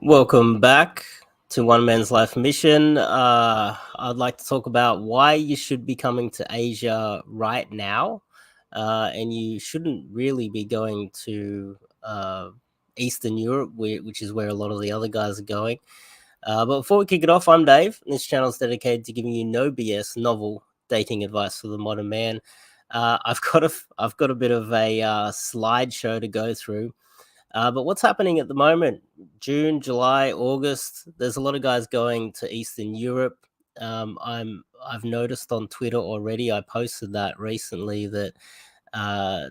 Welcome back to One Man's Life Mission. I'd like to talk about why you should be coming to Asia right now, and you shouldn't really be going to Eastern Europe, which is where a lot of the other guys are going. But before we kick it off, I'm Dave, and this channel is dedicated to giving you no BS, novel dating advice for the modern man. I've got a bit of a slideshow to go through. But what's happening at the moment? June, July, August. There's a lot of guys going to Eastern Europe. I've noticed on Twitter already. I posted that recently that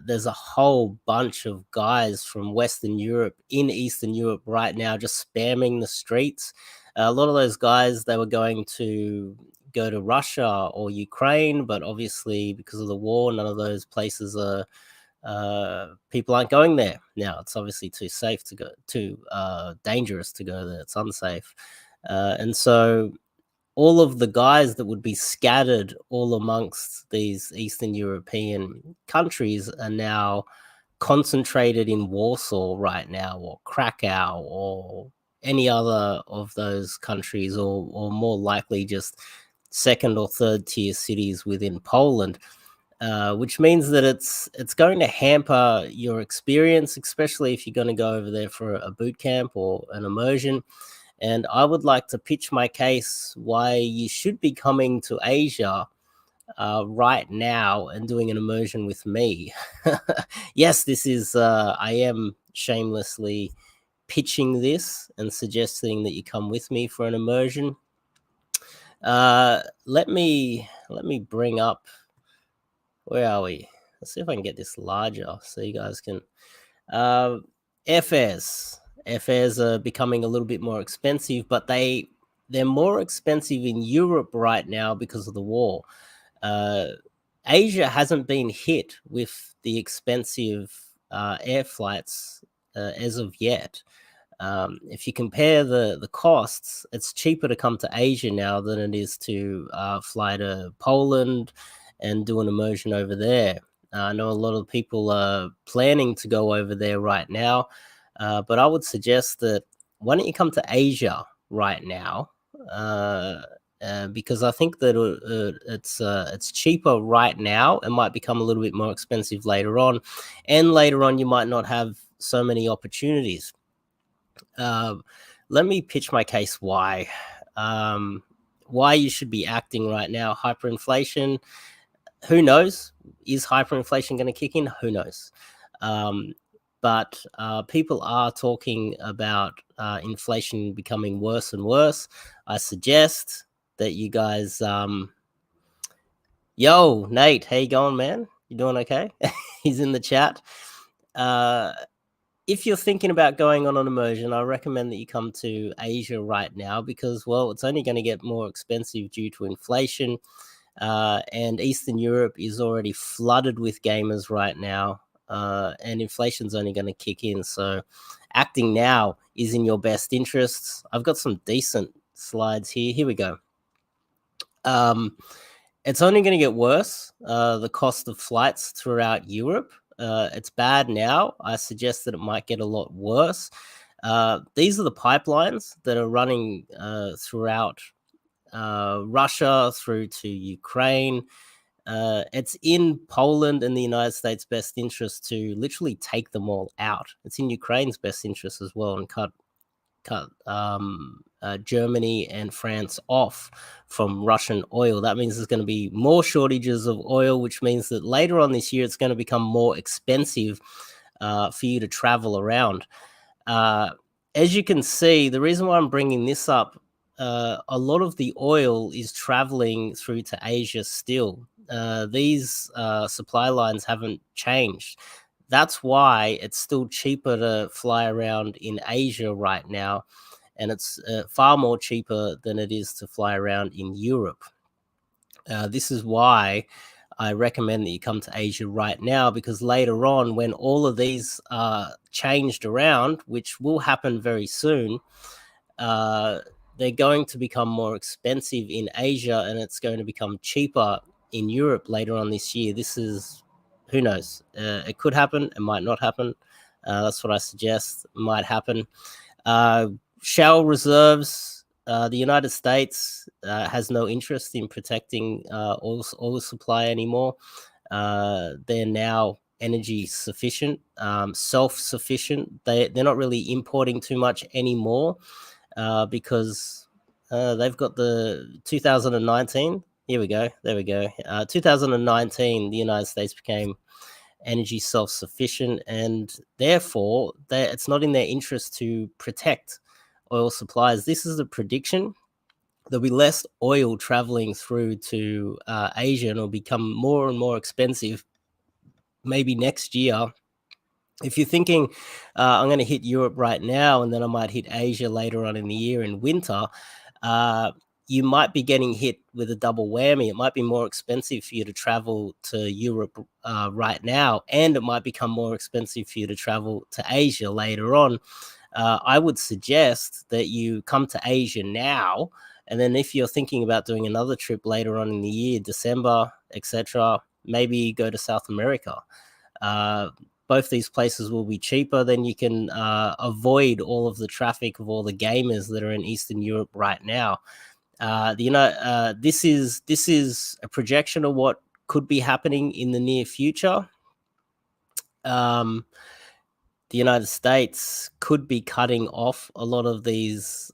there's a whole bunch of guys from Western Europe in Eastern Europe right now just spamming the streets. A lot of those guys, they were going to go to Russia or Ukraine, but obviously because of the war, none of those places are people aren't going there now. It's obviously too safe to go, too dangerous to go there. It's unsafe, and so all of the guys that would be scattered all amongst these Eastern European countries are now concentrated in Warsaw right now, or Krakow, or any other of those countries, or more likely just second or third tier cities within Poland. Which means that it's going to hamper your experience, especially if you're going to go over there for a boot camp or an immersion. And I would like to pitch my case why you should be coming to Asia right now and doing an immersion with me. Yes, this is I am shamelessly pitching this and suggesting that you come with me for an immersion. Let me bring up. Where are we? Let's see if I can get this larger so you guys can. Airfares. Airfares are becoming a little bit more expensive, but they're more expensive in Europe right now because of the war. Asia hasn't been hit with the expensive air flights as of yet. If you compare the costs, it's cheaper to come to Asia now than it is to fly to Poland and do an immersion over there. I know a lot of people are planning to go over there right now, but I would suggest that why don't you come to Asia right now? Because I think that it's cheaper right now. It might become a little bit more expensive later on, and later on you might not have so many opportunities. Let me pitch my case why you should be acting right now. Hyperinflation, who knows? Is hyperinflation going to kick in? Who knows? But people are talking about inflation becoming worse and worse. I suggest that you guys, yo, Nate, how you going, man? You doing okay? He's in the chat. If you're thinking about going on an immersion, I recommend that you come to Asia right now because, well, it's only going to get more expensive due to inflation. And Eastern Europe is already flooded with gamers right now, and inflation's only going to kick in. So acting now is in your best interests. I've got some decent slides here. Here we go. It's only going to get worse, the cost of flights throughout Europe. It's bad now. I suggest that it might get a lot worse. These are the pipelines that are running throughout Russia through to Ukraine. It's in Poland and the United States' best interest to literally take them all out. It's in Ukraine's best interest as well and cut Germany and France off from Russian oil. That means there's going to be more shortages of oil, which means that later on this year it's going to become more expensive for you to travel around. As you can see, the reason why I'm bringing this up, a lot of the oil is traveling through to Asia still. These supply lines haven't changed. That's why it's still cheaper to fly around in Asia right now, and it's far more cheaper than it is to fly around in Europe. This is why I recommend that you come to Asia right now, because later on, when all of these are changed around, which will happen very soon, they're going to become more expensive in Asia, and it's going to become cheaper in Europe later on this year. This is, who knows? It could happen. It might not happen. That's what I suggest might happen. shale reserves. The United States has no interest in protecting oil supply anymore. They're now energy sufficient, self-sufficient. They're not really importing too much anymore because they've got the 2019. Here we go. There we go. 2019, the United States became energy self-sufficient, and therefore it's not in their interest to protect oil supplies. This is a prediction. There'll be less oil traveling through to Asia, and it'll become more and more expensive maybe next year. If you're thinking, I'm going to hit Europe right now and then I might hit Asia later on in the year in winter, uh, you might be getting hit with a double whammy. It might be more expensive for you to travel to Europe right now, and it might become more expensive for you to travel to Asia later on. I would suggest that you come to Asia now, and then if you're thinking about doing another trip later on in the year, December, etc., maybe go to South America. Uh, both these places will be cheaper. Then you can avoid all of the traffic of all the gamers that are in Eastern Europe right now. This is a projection of what could be happening in the near future. Um, the United States could be cutting off a lot of these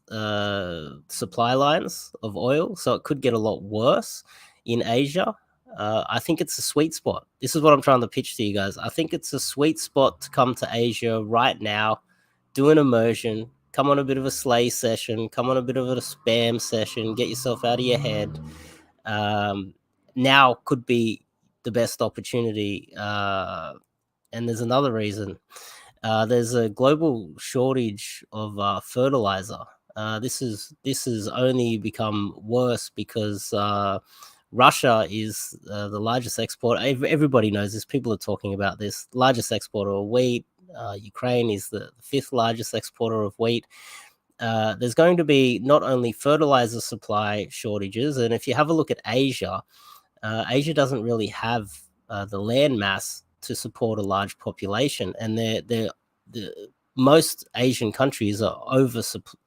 supply lines of oil, so it could get a lot worse in Asia. I think it's a sweet spot. This is what I'm trying to pitch to you guys. I think it's a sweet spot to come to Asia right now, do an immersion, come on a bit of a slay session, come on a bit of a spam session, get yourself out of your head. Now could be the best opportunity. And there's another reason. There's a global shortage of fertilizer. This has only become worse because Russia is the largest exporter. Everybody knows this. People are talking about this. Largest exporter of wheat. Ukraine is the fifth largest exporter of wheat. There's going to be not only fertilizer supply shortages, and if you have a look at Asia, Asia doesn't really have the land mass to support a large population, and the most Asian countries are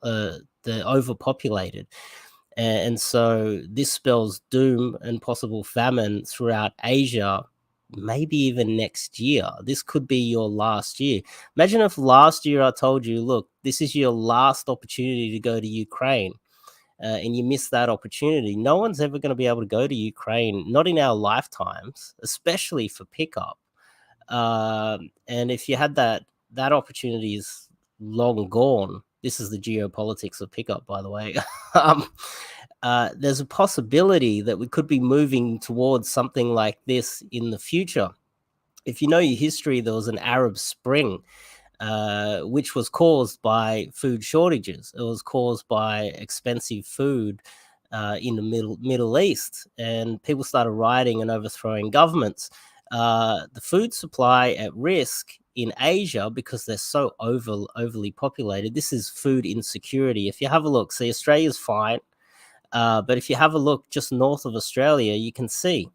they're overpopulated, and so this spells doom and possible famine throughout Asia. Maybe even next year. This could be your last year. Imagine if last year I told you, look, this is your last opportunity to go to Ukraine. And you miss that opportunity. No one's ever going to be able to go to Ukraine, not in our lifetimes, especially for pickup. And if you had that opportunity is long gone. This is the geopolitics of pickup, by the way. um, there's a possibility that we could be moving towards something like this in the future. If you know your history, there was an Arab Spring, which was caused by food shortages. It was caused by expensive food in the Middle East, and people started rioting and overthrowing governments. The food supply at risk in Asia because they're so overly populated. This is food insecurity. If you have a look, see, Australia's fine, but if you have a look just north of Australia, you can see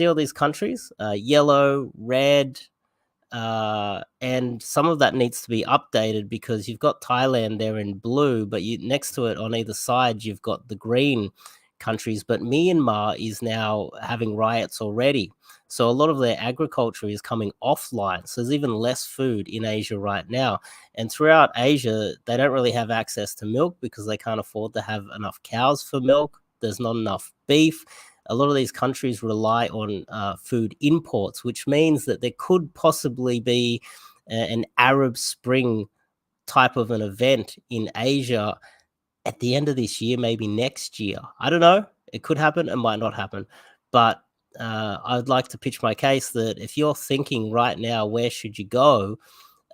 all these countries, yellow, red, and some of that needs to be updated because you've got Thailand there in blue, but next to it on either side you've got the green countries. But Myanmar is now having riots already, so a lot of their agriculture is coming offline. So there's even less food in Asia right now, and throughout Asia they don't really have access to milk because they can't afford to have enough cows for milk. There's not enough beef. A lot of these countries rely on food imports, which means that there could possibly be an Arab Spring type of an event in Asia at the end of this year, maybe next year. I don't know. It could happen. It might not happen. But I'd like to pitch my case that if you're thinking right now, where should you go?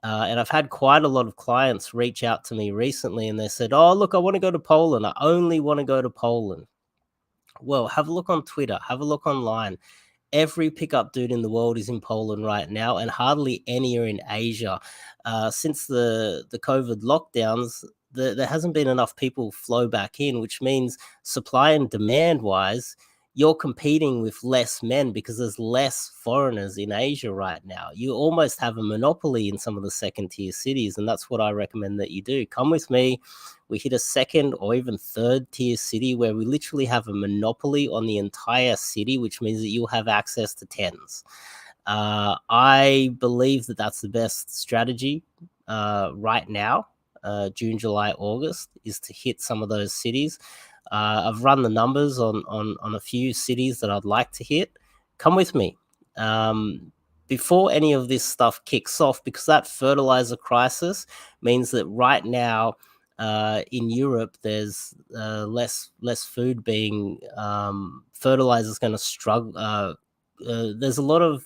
And I've had quite a lot of clients reach out to me recently and they said, oh, look, I want to go to Poland. I only want to go to Poland. Well, have a look on Twitter, have a look online. Every pickup dude in the world is in Poland right now, and hardly any are in Asia. Since the COVID lockdowns, there hasn't been enough people flow back in, which means supply and demand wise, you're competing with less men because there's less foreigners in Asia right now. You almost have a monopoly in some of the second tier cities, and that's what I recommend that you do. Come with me. We hit a second or even third tier city where we literally have a monopoly on the entire city, which means that you'll have access to tens. I believe that that's the best strategy right now, June, July, August, is to hit some of those cities. I've run the numbers on a few cities that I'd like to hit. Come with me. Before any of this stuff kicks off, because that fertilizer crisis means that right now in Europe there's less food being fertilizer's going to struggle. There's a lot of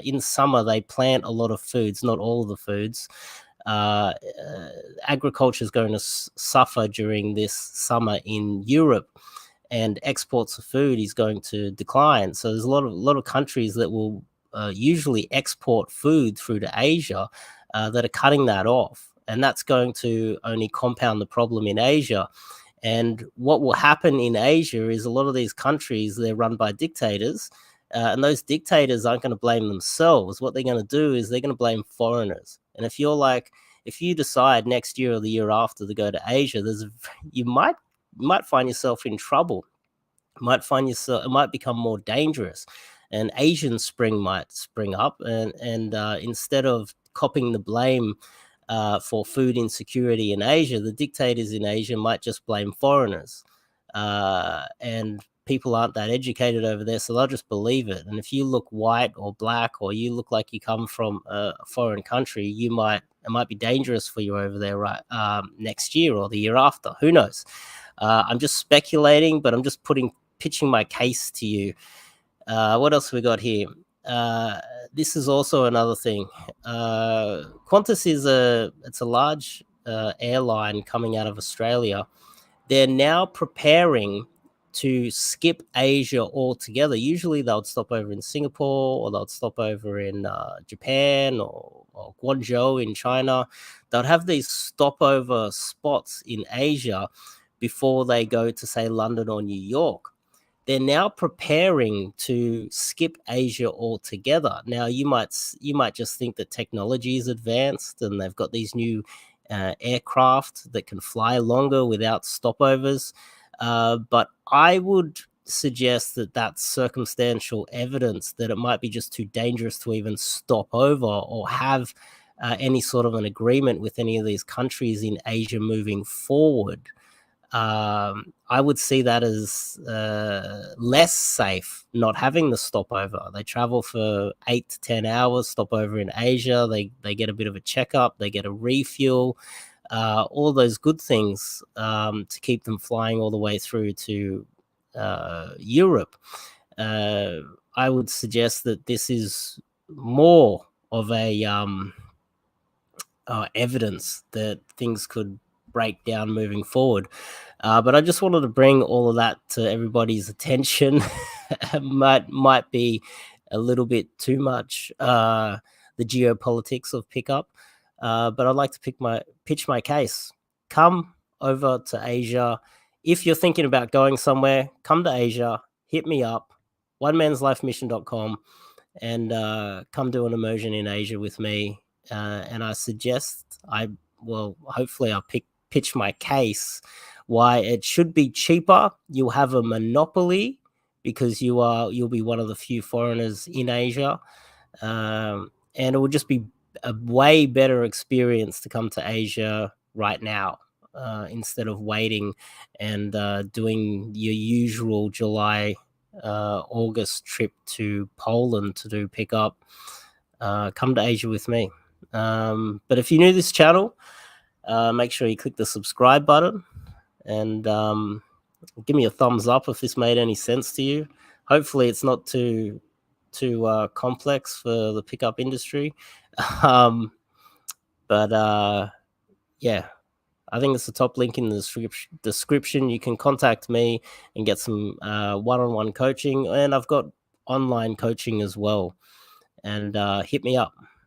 in summer they plant a lot of foods, not all of the foods. uh, Agriculture is going to suffer during this summer in Europe, and exports of food is going to decline. So there's a lot of countries that will usually export food through to Asia that are cutting that off, and that's going to only compound the problem in Asia. And what will happen in Asia is a lot of these countries, they're run by dictators, and those dictators aren't going to blame themselves. What they're going to do is they're going to blame foreigners. And if you decide next year or the year after to go to Asia, you might find yourself in trouble. It might become more dangerous, and Asian Spring might spring up, and instead of copying the blame for food insecurity in Asia, the dictators in Asia might just blame foreigners. And people aren't that educated over there, so they'll just believe it. And if you look white or black, or you look like you come from a foreign country, it might be dangerous for you over there, right? Next year or the year after, who knows? I'm just speculating, but I'm just pitching my case to you. What else we got here? This is also another thing. Qantas it's a large airline coming out of Australia. They're now preparing to skip Asia altogether. Usually they'll stop over in Singapore, or they'll stop over in Japan, or Guangzhou in China. They'll have these stopover spots in Asia before they go to, say, London or New York. They're now preparing to skip Asia altogether. Now, you might just think that technology is advanced and they've got these new aircraft that can fly longer without stopovers. But I would suggest that that's circumstantial evidence that it might be just too dangerous to even stop over or have any sort of an agreement with any of these countries in Asia moving forward. I would see that as less safe not having the stopover. They travel for 8 to 10 hours, stop over in Asia. They get a bit of a checkup, they get a refuel, all those good things to keep them flying all the way through to Europe. I would suggest that this is more of a evidence that things could break down moving forward. But I just wanted to bring all of that to everybody's attention. might be a little bit too much, the geopolitics of pickup, but I'd like to pitch my case. Come over to Asia. If you're thinking about going somewhere, come to Asia, hit me up, onemanslifemission.com, and come do an immersion in Asia with me. And I suggest hopefully I'll pitch my case why it should be cheaper. You'll have a monopoly because you'll be one of the few foreigners in Asia, and it will just be a way better experience to come to Asia right now, instead of waiting and doing your usual July August trip to Poland to do pickup. Come to Asia with me. But if you're new to this channel, make sure you click the subscribe button, and give me a thumbs up if this made any sense to you. Hopefully it's not too complex for the pickup industry. But yeah, I think it's the top link in the description. You can contact me and get some one-on-one coaching, and I've got online coaching as well. And hit me up.